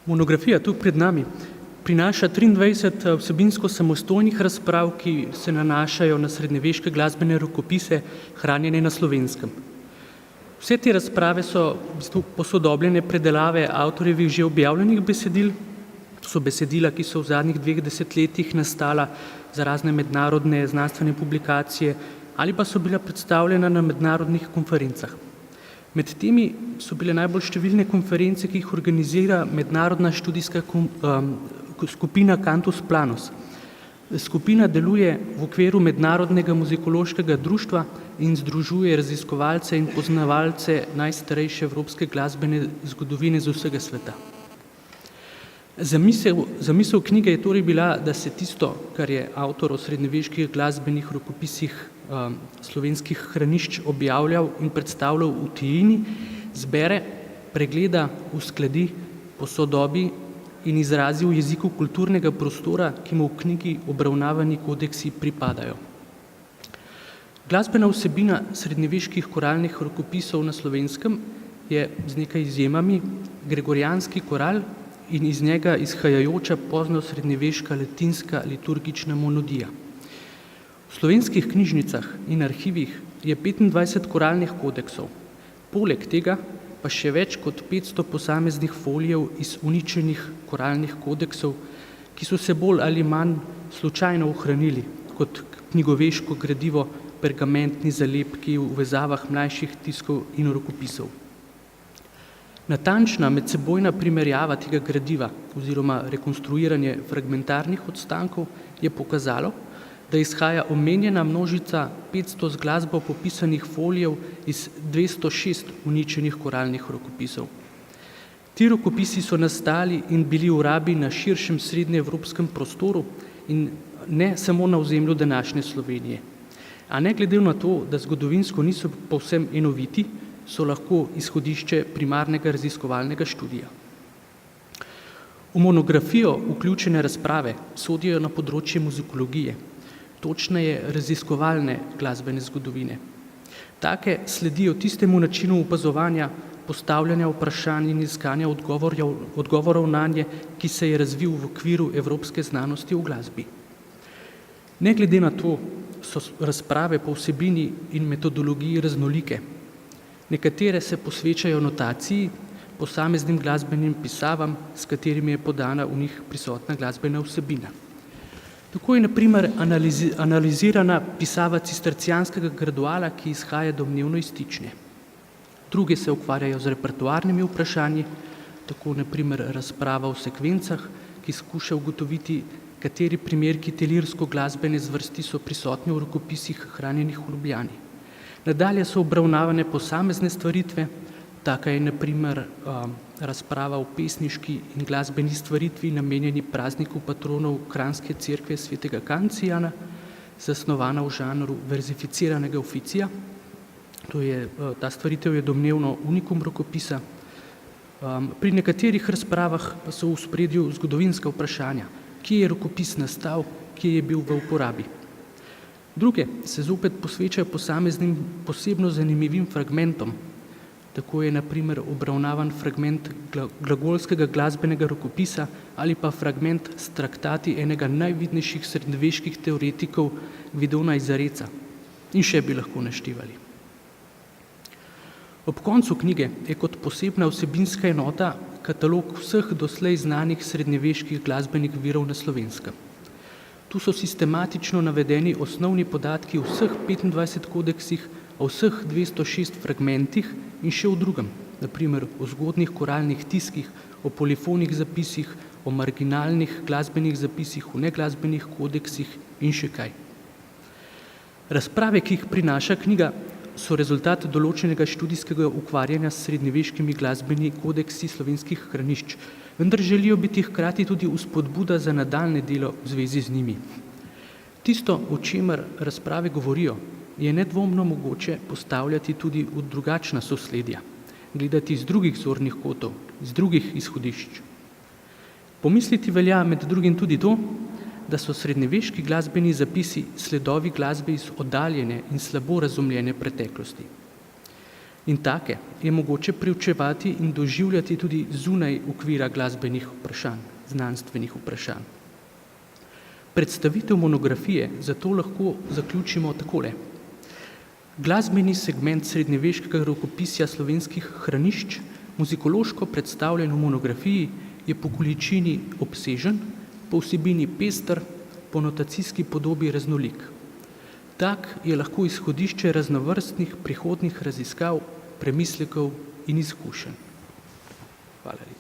Monografija tu pred nami prinaša 23 vsebinsko samostojnih razprav, ki se nanašajo na srednjeveške glasbene rokopise, hranjene na Slovenskem. Vse te razprave so posodobljene predelave avtorjevih že objavljenih besedil, so besedila, ki so v zadnjih 2 desetletjih nastala za razne mednarodne znanstvene publikacije ali pa so bila predstavljena na mednarodnih konferencah. Med temi so bile najbolj številne konference, ki jih organizira mednarodna študijska skupina Cantus Planus. Skupina deluje v okviru Mednarodnega muzikološkega društva in združuje raziskovalce in poznavalce najstarejše evropske glasbene zgodovine z vsega sveta. Zamisel knjige je torej bila, da se tisto, kar je avtor o srednjeveških glasbenih rokopisih slovenskih hranišč objavljal in predstavljal v tujini, zbere, pregleda, uskladi, posodobi in izrazi v jeziku kulturnega prostora, ki mu v knjigi obravnavani kodeksi pripadajo. Glasbena vsebina srednjeveških koralnih rokopisov na Slovenskem je z nekaj izjemami gregorijanski koral in iz njega izhajajoča pozno srednjeveška latinska liturgična monodija. V slovenskih knjižnicah in arhivih je 25 koralnih kodeksov, poleg tega pa še več kot 500 posameznih folijev iz uničenih koralnih kodeksov, ki so se bolj ali manj slučajno ohranili kot knjigoveško gradivo, pergamentni zalepki v vezavah mlajših tiskov in rokopisov. Natančna medsebojna primerjava tega gradiva oziroma rekonstruiranje fragmentarnih odstankov je pokazalo, da izhaja omenjena množica 500 z glasbo popisanih folijev iz 206 uničenih koralnih rokopisov. Ti rokopisi so nastali in bili v rabi na širšem srednjeevropskem prostoru in ne samo na ozemlju današnje Slovenije. A ne glede na to, da zgodovinsko niso povsem enoviti, so lahko izhodišče primarnega raziskovalnega študija. V monografijo vključene razprave sodijo na področje muzikologije, točneje raziskovalne glasbene zgodovine. Take sledijo tistemu načinu opazovanja, postavljanja vprašanj in iskanja odgovorov nanje, ki se je razvil v okviru evropske znanosti v glasbi. Ne glede na to, so razprave po vsebini in metodologiji raznolike. Nekatere se posvečajo notaciji, posameznim glasbenim pisavam, s katerimi je podana v njih prisotna glasbena vsebina. Tako je na primer analizirana pisava cistercijanskega graduala, ki izhaja domnevno iz Tičnje. Druge se ukvarjajo z repertoarnimi vprašanji, tako na primer razprava o sekvencah, ki skuša ugotoviti, kateri primerki te lirsko-glasbene zvrsti so prisotni v rokopisih hranjenih v Ljubljani. Nadalje so obravnavane posamezne stvaritve, taka je na primer razprava o pesniški in glasbeni stvaritvi namenjeni prazniku patronov Kranjske cerkve svetega Kancijana, zasnovana v žanru verzificiranega oficija. Ta stvaritev je domnevno unikum rokopisa. Pri nekaterih razpravah pa so v ospredju zgodovinska vprašanja, kje je rokopis nastal, kje je bil v uporabi. Druge se zopet posvečajo posameznim posebno zanimivim fragmentom. Tako je na primer obravnavan fragment glagolskega glasbenega rokopisa ali pa fragment s traktati enega najvidnejših srednjeveških teoretikov Vidona iz Zareca. In še bi lahko naštevali. Ob koncu knjige je kot posebna vsebinska enota katalog vseh doslej znanih srednjeveških glasbenih virov na Slovenskem. Tu so sistematično navedeni osnovni podatki o vseh 25 kodeksih, o vseh 206 fragmentih in še o drugem, na primer o zgodnjih koralnih tiskih, o polifonih zapisih, o marginalnih glasbenih zapisih, o neglasbenih kodeksih in še kaj. Razprave, ki jih prinaša knjiga, so rezultat določenega študijskega ukvarjanja s srednjeveškimi glasbeni kodeksi slovenskih hranišč, vendar želijo biti hkrati tudi vzpodbuda za nadaljnje delo v zvezi z njimi. Tisto, o čemer razprave govorijo, je nedvomno mogoče postavljati tudi v drugačna sosledja, gledati iz drugih zornih kotov, iz drugih izhodišč. Pomisliti velja med drugim tudi to, da so srednjeveški glasbeni zapisi sledovi glasbe iz oddaljene in slabo razumljene preteklosti. In take je mogoče preučevati in doživljati tudi zunaj okvira glasbenih vprašanj, znanstvenih vprašanj. Predstavitev monografije zato lahko zaključimo takole. Glasbeni segment srednjeveškega rokopisja slovenskih hranišč, muzikološko predstavljen v monografiji, je po količini obsežen, po vsebini pester, po notacijski podobi raznolik. Tak je lahko izhodišče raznovrstnih prihodnjih raziskav, premislekov in izkušenj. Hvala lepa.